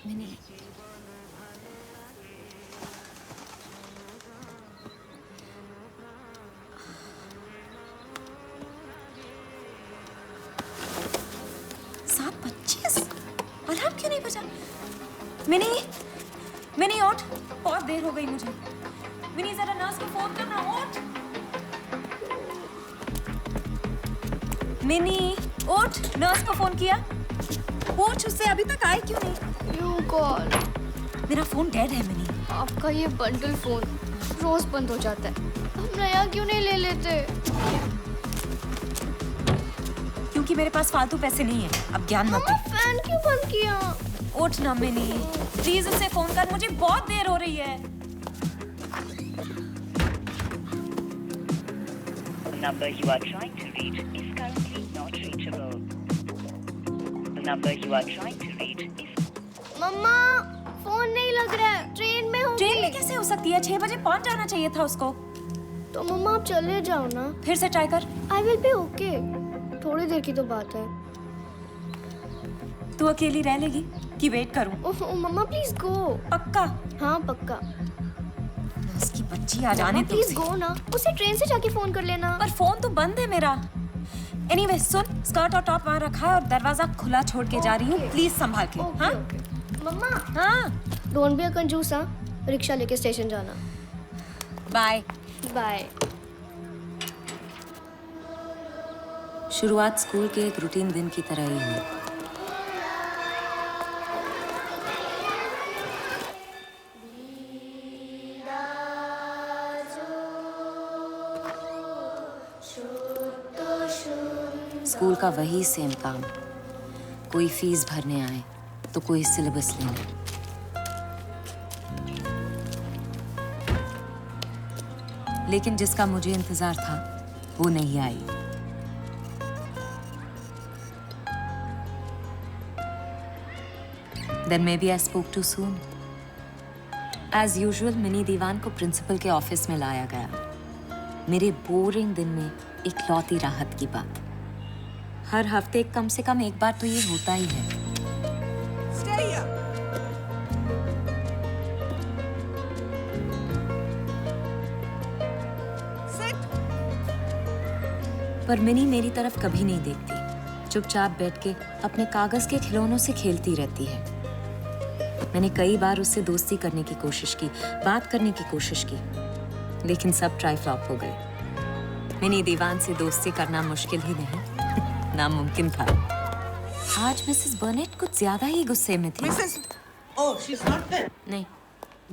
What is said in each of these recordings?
Mini, alarm क्यों नहीं बजा? मिनी, मिनी उठ, बहुत देर हो गई मुझे। मिनी जरा नर्स को फोन करना, उठ। मिनी उठ, नर्स को फोन किया? पूछ उससे अभी तक आई क्यों नहीं? You call. मेरा फोन डेड है मिनी। आपका ये बंडल फोन रोज बंद हो जाता है, हम नया क्यों नहीं ले लेते? क्योंकि मेरे पास फालतू पैसे नहीं है। अब ज्ञान मत दे। फैन क्यों बंद किया? उठ ना मिनी, प्लीज उससे फोन कर, मुझे बहुत देर हो रही है। The number you are trying to reach is currently not reachable. The number you are trying to reach is... मम्मा, फोन नहीं लग रहा है, ट्रेन में होगी। ट्रेन में कैसे हो सकती है? 6 बजे पहुंच जाना चाहिए था उसको। तो मम्मा आप चले जाओ ना। फिर से ट्राई कर। I will be okay. थोड़ी देर की तो बात है। तू अकेली रह लेगी कि वेट करूं? ओह मम्मा प्लीज गो। पक्का? हाँ पक्का। उसकी बच्ची आ जाने दो। प्लीज गो ना, उसे ट्रेन से जाके फोन कर लेना। पर फोन तो बंद है मेरा। एनीवे सुन, स्कर्ट और टॉप वहाँ रखा है और दरवाजा खुला छोड़ के जा रही हूँ, प्लीज संभाल के। हाँ मम्मा। हाँ डोंट बी अ कंजूस। हाँ, रिक्शा लेके स्टेशन जाना। Bye bye. शुरुआत स्कूल के एक रूटीन दिन की तरह ही हुई। स्कूल का वही सेम काम, कोई फीस भरने आए तो कोई सिलेबस लेने। लेकिन जिसका मुझे इंतजार था वो नहीं आई। Then maybe I spoke too soon. As usual, Mini Diwan को प्रिंसिपल के ऑफिस में लाया गया। मेरे बोरिंग दिन में इकलौती राहत की बात। हर हफ्ते कम से कम एक बार तो ये होता ही है। Stay here. Sit. पर मिनी मेरी तरफ कभी नहीं देखती, चुपचाप बैठ के अपने कागज के खिलौनों से खेलती रहती है। मैंने कई बार उससे दोस्ती करने की कोशिश की, बात करने की कोशिश की, लेकिन सब ट्राई फ्लॉप हो गए। मिनी दीवान से दोस्ती करना मुश्किल ही नहीं, नामुमकिन था। आज मिसेस बर्नेट कुछ ज्यादा ही गुस्से में थी। Mrs. Oh, she's not there. नहीं,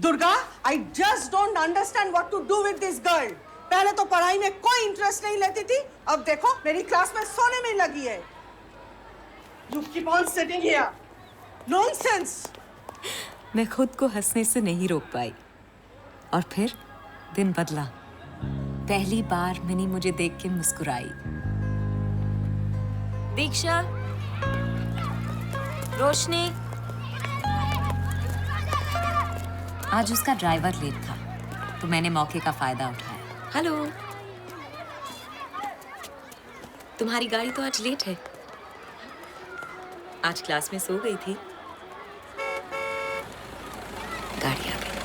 Durga, I just don't understand what to do with this girl. पहले तो पढ़ाई में कोई इंटरेस्ट नहीं लेती थी, अब देखो मेरी क्लास में सोने में लगी है। You keep on sitting here. Nonsense. मैं खुद को हंसने से नहीं रोक पाई। और फिर दिन बदला। पहली बार मिनी मुझे देख के मुस्कुराई। दीक्षा, रोशनी। आज उसका ड्राइवर लेट था, तो मैंने मौके का फायदा उठाया। हेलो, तुम्हारी गाड़ी तो आज लेट है। आज क्लास में सो गई थी। गाड़ी आ गई।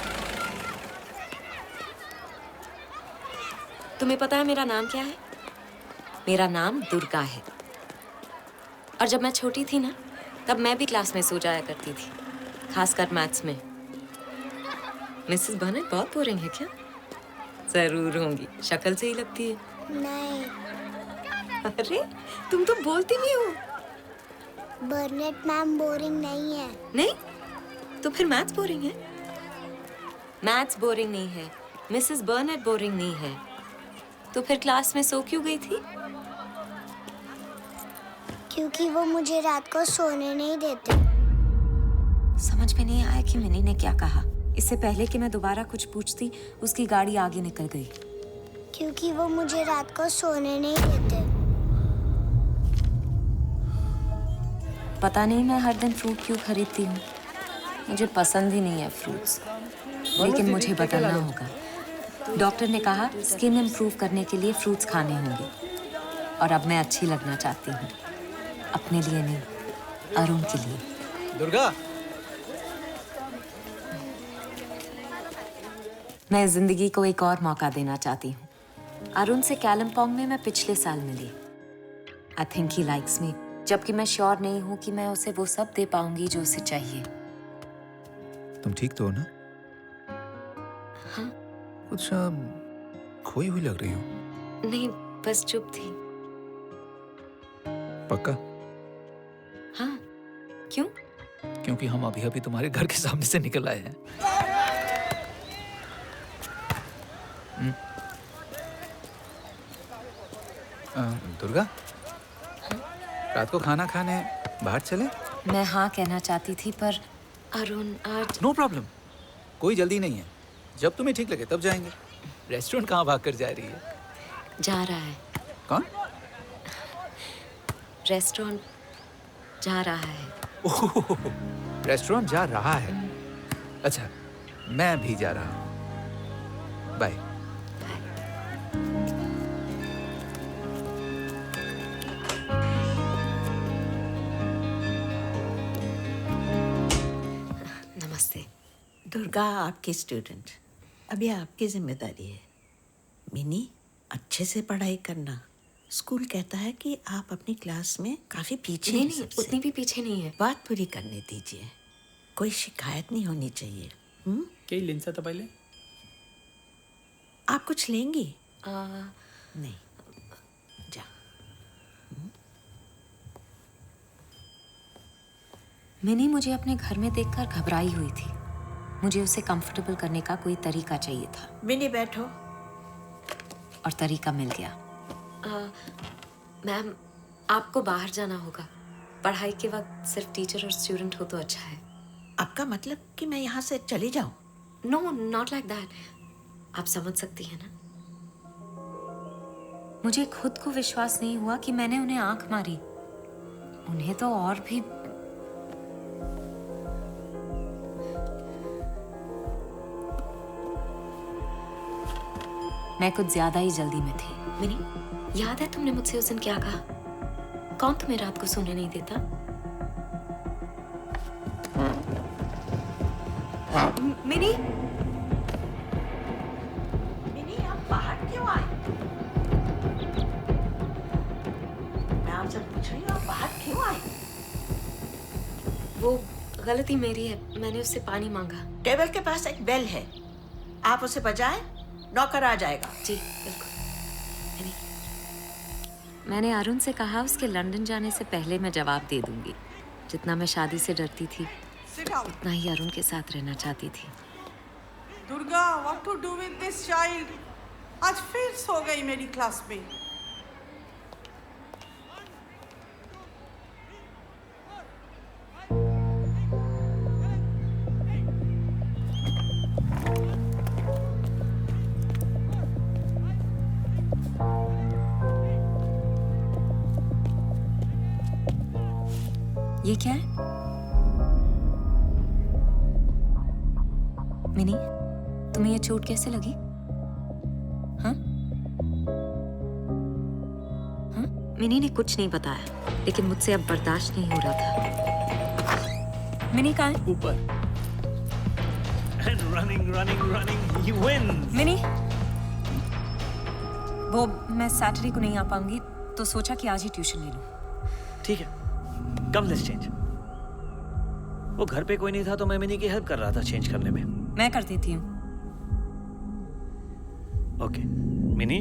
तुम्हें पता है मेरा नाम क्या है? मेरा नाम दुर्गा है। और जब मैं छोटी थी ना, तब मैं भी क्लास में सो जाया करती थी, खासकर मैथ्स में। मिसेस बर्नेट बहुत बोरिंग है क्या? जरूर होंगी, शक्ल से ही लगती है। नहीं। अरे तुम तो बोलती भी हो। बर्नेट मैम बोरिंग नहीं है। नहीं? तो फिर मैथ्स बोरिंग है? मैथ्स बोरिंग नहीं है, मिसेस बर्नेट बोरिंग नहीं है। तो फिर क्लास में सो क्यों गई थी? क्योंकि वो मुझे रात को सोने नहीं देते। समझ में नहीं आया कि मिनी ने क्या कहा। इससे पहले कि मैं दोबारा कुछ पूछती, उसकी गाड़ी आगे निकल गई। क्योंकि वो मुझे रात को सोने नहीं देते। पता नहीं मैं हर दिन फ्रूट क्यों खरीदती हूँ। मुझे पसंद ही नहीं है फ्रूट्स, लेकिन मुझे बदलना होगा। डॉक्टर ने कहा स्किन इम्प्रूव करने के लिए फ्रूट्स खाने होंगे, और अब मैं अच्छी लगना चाहती हूँ, अपने लिए नहीं, अरुण के लिए। दुर्गा, मैं जिंदगी को एक और मौका देना चाहती हूँ। अरुण से कालिम्पोंग में मैं पिछले साल मिली। I think he likes me, जबकि मैं श्योर नहीं हूँ कि मैं उसे वो सब दे पाऊंगी जो उसे चाहिए। तुम ठीक तो हो ना? हाँ? कुछ खोई हुई लग रही हो। नहीं, बस चुप थी। पक्का? हाँ, क्यों? क्योंकि हम अभी अभी तुम्हारे घर के सामने से निकल आए हैं। दुर्गा, रात को खाना खाने बाहर चले? मैं हाँ कहना चाहती थी, पर अरुण आज... नो प्रॉब्लम, कोई जल्दी नहीं है। जब तुम्हें ठीक लगे तब जाएंगे। रेस्टोरेंट कहाँ भाग कर जा रही है? जा रहा है। कौन? रेस्टोरेंट जा रहा है। ओह, रेस्टोरेंट जा रहा है। अच्छा, मैं भी जा रहा हूँ। बाय। नमस्ते। दुर्गा आपकी स्टूडेंट, अभी आपकी जिम्मेदारी है। मिनी, अच्छे से पढ़ाई करना। स्कूल कहता है कि आप अपनी क्लास में काफी पीछे हैं नहीं, सबसे। उतनी भी पीछे नहीं है। बात पूरी करने दीजिए, कोई शिकायत नहीं होनी चाहिए। कई लेंसा था पहले। आप कुछ लेंगी? नहीं, जा। मिनी मुझे अपने घर में देखकर घबराई हुई थी। मुझे उसे कंफर्टेबल करने का कोई तरीका चाहिए था। मिनी बैठो। और तरीका मिल गया। मैम, आपको बाहर जाना होगा। पढ़ाई के वक्त सिर्फ टीचर और स्टूडेंट हो तो अच्छा है। आपका मतलब कि मैं यहाँ से चली जाऊँ? No, not like that. आप समझ सकती हैं ना। मुझे खुद को विश्वास नहीं हुआ कि मैंने उन्हें आंख मारी। उन्हें तो और भी। मैं कुछ ज्यादा ही जल्दी में थी। मिनी, याद है तुमने मुझसे उस दिन क्या कहा? कौन तुम्हें रात को सोने नहीं देता? मिनी, मिनी, आप बाहर क्यों आए? मैं आपसे पूछ रही हूँ, आप बाहर क्यों आए? वो गलती मेरी है। मैंने उससे पानी मांगा। टेबल के पास एक बेल है, आप उसे बजाएं, नौकर आ जाएगा। जी बिल्कुल। मैंने अरुण से कहा उसके लंदन जाने से पहले मैं जवाब दे दूंगी। जितना मैं शादी से डरती थी, Sit down. उतना ही अरुण के साथ रहना चाहती थी। Durga, what to do with this child? आज फिर सो गई मेरी क्लास में। ये क्या है? मिनी, तुम्हें ये चोट कैसे लगी? हाँ? हाँ? मिनी ने कुछ नहीं बताया, लेकिन मुझसे अब बर्दाश्त नहीं हो रहा था। मिनी कहाँ है? ऊपर। And running, he wins. Mini, वो मैं सैटरडे को नहीं आ पाऊंगी, तो सोचा कि आज ही ट्यूशन ले लूं। ठीक है, कम लेट्स चेंज। वो घर पे कोई नहीं था तो मैं मिनी की हेल्प कर रहा था चेंज करने में। मैं कर देती हूँ। ओके मिनी,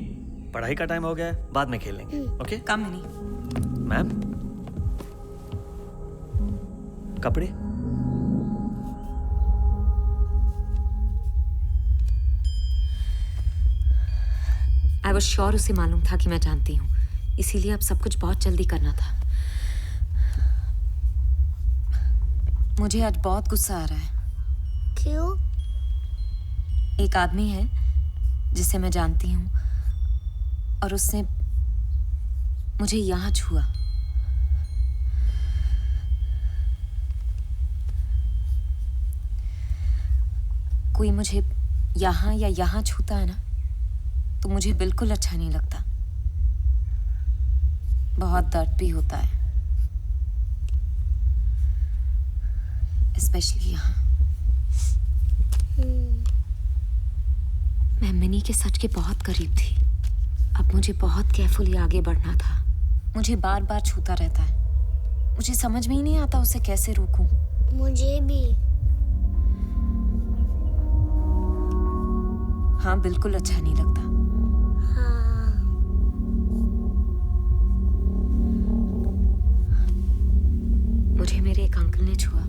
पढ़ाई का टाइम हो गया है, बाद में खेल लेंगे। ओके कम मिनी। मैम, कपड़े। आई वाज श्योर उसे मालूम था कि मैं जानती हूँ, इसीलिए अब सब कुछ बहुत जल्दी करना था। मुझे आज बहुत गुस्सा आ रहा है। क्यों? एक आदमी है जिसे मैं जानती हूँ और उसने मुझे यहाँ छुआ। कोई मुझे यहाँ या यहाँ छूता है ना, तो मुझे बिल्कुल अच्छा नहीं लगता। बहुत दर्द भी होता है, स्पेशली यहाँ। मिनी के सच के बहुत करीब थी। अब मुझे बहुत केयरफुली आगे बढ़ना था। मुझे बार बार छूता रहता है। मुझे समझ में ही नहीं आता उसे कैसे रोकूं। मुझे भी। हाँ, बिल्कुल अच्छा नहीं लगता। हाँ। मुझे मेरे एक अंकल ने छुआ।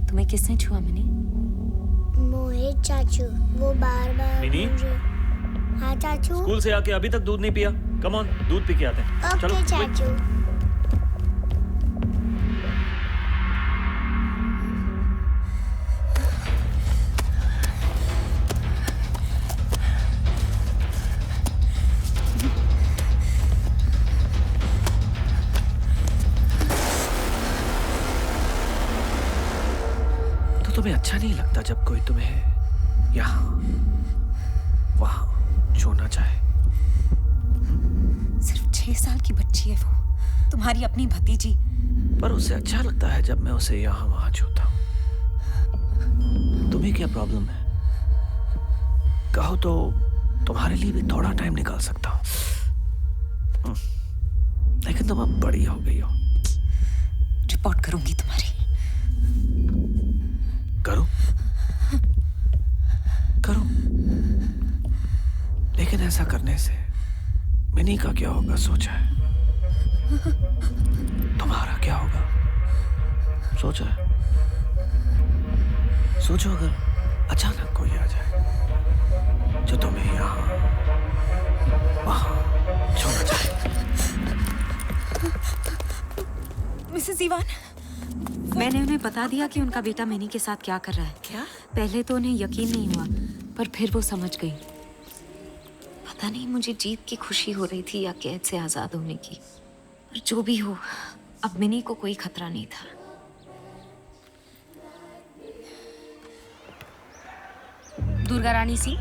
तुम्हें किसने छुआ मिनी? मोहित चाचू, वो बार बार मिनी? हाँ चाचू। स्कूल से आके अभी तक दूध नहीं पिया? कम ऑन, दूध पी के आते हैं। चलो ओके quick। चाचू। तो तुम्हें अच्छा नहीं लगता जब कोई तुम्हें यहाँ वहाँ छूना चाहे? सिर्फ 6 साल की बच्ची है वो, तुम्हारी अपनी भतीजी। पर उसे अच्छा लगता है जब मैं उसे यहाँ वहाँ छूता हूँ। तुम्हें क्या प्रॉब्लम है? कहो तो तुम्हारे लिए भी थोड़ा टाइम निकाल सकता हूँ। लेकिन तुम अब बड़ी हो गई हो। रिपोर्ट करूंगी तुम्हारी। करो करो, लेकिन ऐसा करने से मिनी का क्या होगा सोचा है? तुम्हारा क्या होगा सोचा है? सोचो अगर अचानक कोई आ जाए जो तुम्हें यहाँ वहाँ छोड़ना चाहे। मिसेस इवान, मैंने उन्हें बता दिया कि उनका बेटा मिनी के साथ क्या कर रहा है। क्या? पहले तो उन्हें यकीन नहीं हुआ, पर फिर वो समझ गई। पता नहीं मुझे जीत की खुशी हो रही थी या कैद से आजाद होने की। पर जो भी हो, अब मिनी को कोई खतरा नहीं था। दुर्गा रानी सिंह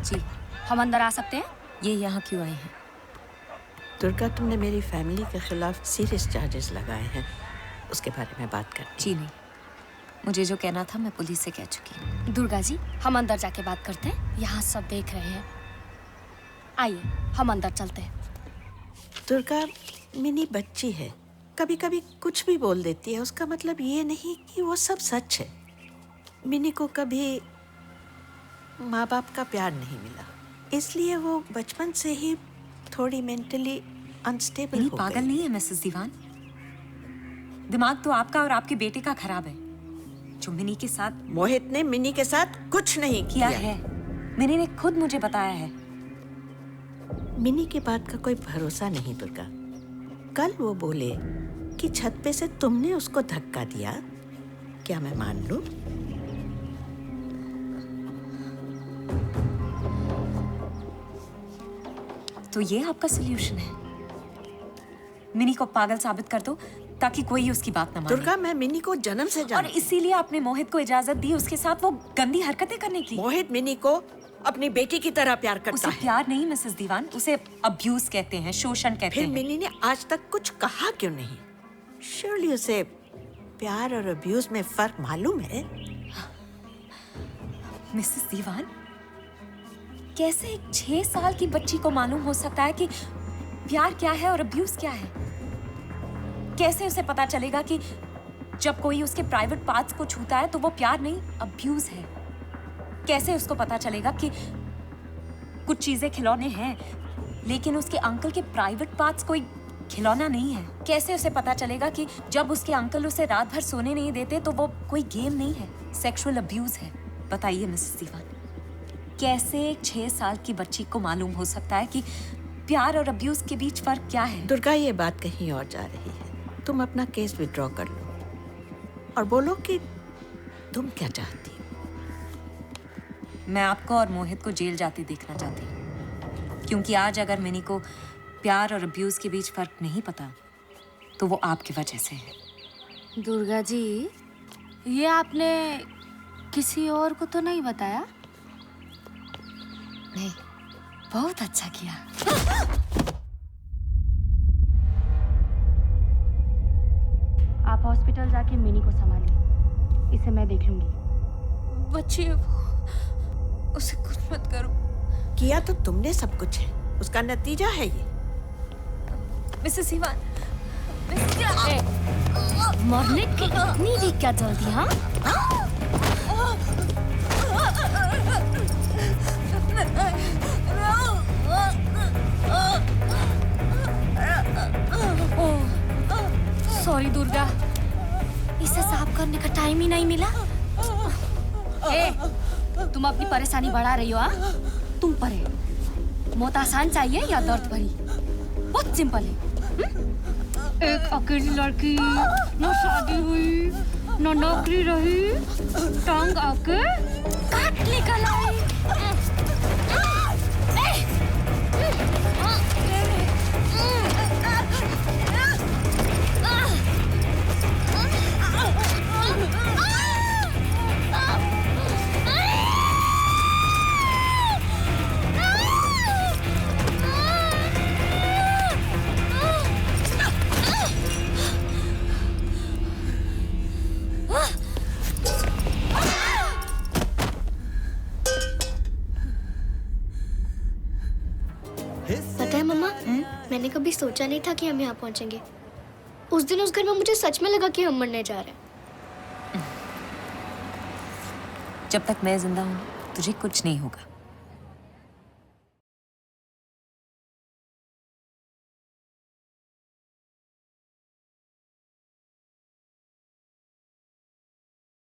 जी, हम अंदर आ सकते हैं? ये यहाँ क्यों आए हैं? दुर्गा, तुमने मेरी फैमिली के खिलाफ सीरियस चार्जेस लगाए हैं, उसके बारे में बात करनी। जी नहीं, मुझे जो कहना था मैं पुलिस से कह चुकी हूँ। दुर्गा जी, हम अंदर जाके बात करते हैं, यहाँ सब देख रहे हैं। आइए, हम अंदर चलते हैं। दुर्गा, मिनी बच्ची है, कभी कभी कुछ भी बोल देती है। उसका मतलब ये नहीं कि वो सब सच है। मिनी को कभी माँ बाप का प्यार नहीं मिला, इसलिए वो बचपन से ही थोड़ी मेंटली अनस्टेबल मिनी हो पागल गई। नहीं है मिसेस दीवान। दिमाग तो आपका और आपके बेटे का खराब है। जो मिनी के साथ मोहित ने मिनी के साथ कुछ नहीं किया है, मिनी ने खुद मुझे बताया है। मिनी के बात का कोई भरोसा नहीं दुर्गा। कल वो बोले कि छत पे से तुमने उसको धक्का दिया, क्या मैं मान लूं? तो ये आपका सॉल्यूशन है? मिनी को पागल साबित कर दो ताकि कोई उसकी बात ना माने। दुर्गा, मैं मिनी को जन्म से और जानती इसीलिए आपने मोहित को इजाजत दी उसके साथ वो गंदी हरकतें करने की। मोहित मिनी को अपनी बेटी की तरह प्यार करता उसे है। प्यार नहीं मिसेस दीवान, उसे अब्यूज कहते हैं, शोषण कहते फिर हैं। मिनी ने आज तक कुछ कहा क्यों नहीं? श्योरली उसे प्यार और अब्यूज में फर्क मालूम है। मिसेस दीवान, कैसे एक 6 साल की बच्ची को मालूम हो सकता है कि प्यार क्या है और अब्यूज क्या है? कैसे उसे पता चलेगा कि जब कोई उसके प्राइवेट पार्ट्स को छूता है तो वो प्यार नहीं अब्यूज है? कैसे उसको पता चलेगा कि कुछ चीजें खिलौने हैं लेकिन उसके अंकल के प्राइवेट पार्ट्स कोई खिलौना नहीं है? कैसे उसे पता चलेगा कि जब उसके अंकल उसे रात भर सोने नहीं देते तो वो कोई गेम नहीं है, सेक्सुअल अब्यूज है? बताइए मिसेस दीवान, कैसे एक 6 साल की बच्ची को मालूम हो सकता है कि प्यार और अब्यूज के बीच फर्क क्या है? दुर्गा, ये बात कहीं और जा रही है। तुम अपना केस विड्रॉ कर लो और बोलो कि तुम क्या चाहती हो। मैं आपको और मोहित को जेल जाते देखना चाहती हूँ, क्योंकि आज अगर मिनी को प्यार और अब्यूज के बीच फर्क नहीं पता तो वो आपकी वजह से है। दुर्गा जी, ये आपने किसी और को तो नहीं बताया? नहीं, बहुत अच्छा किया। आप हॉस्पिटल जाके मिनी को संभालिए, इसे मैं देख लूंगी। बच्ची है वो, उसे कुछ मत करो। किया तो तुमने सब कुछ है, उसका नतीजा है ये। मिसेस इवान, मरने की इतनी भी क्या जल्दी? हाँ सॉरी दुर्गा, इसे साफ करने का टाइम ही नहीं मिला। ए, तुम अपनी परेशानी बढ़ा रही हो। हाँ तुम परे मौत आसान चाहिए या दर्द भरी? बहुत सिंपल है। एक अकेली लड़की, न शादी हुई न नौकरी रही, टांग आके काट निकल आई। पता है मम्मा, मैंने कभी सोचा नहीं था कि हम यहाँ पहुँचेंगे। उस दिन उस घर में मुझे सच में लगा कि हम मरने जा रहे हैं। जब तक मैं जिंदा हूँ तुझे कुछ नहीं होगा।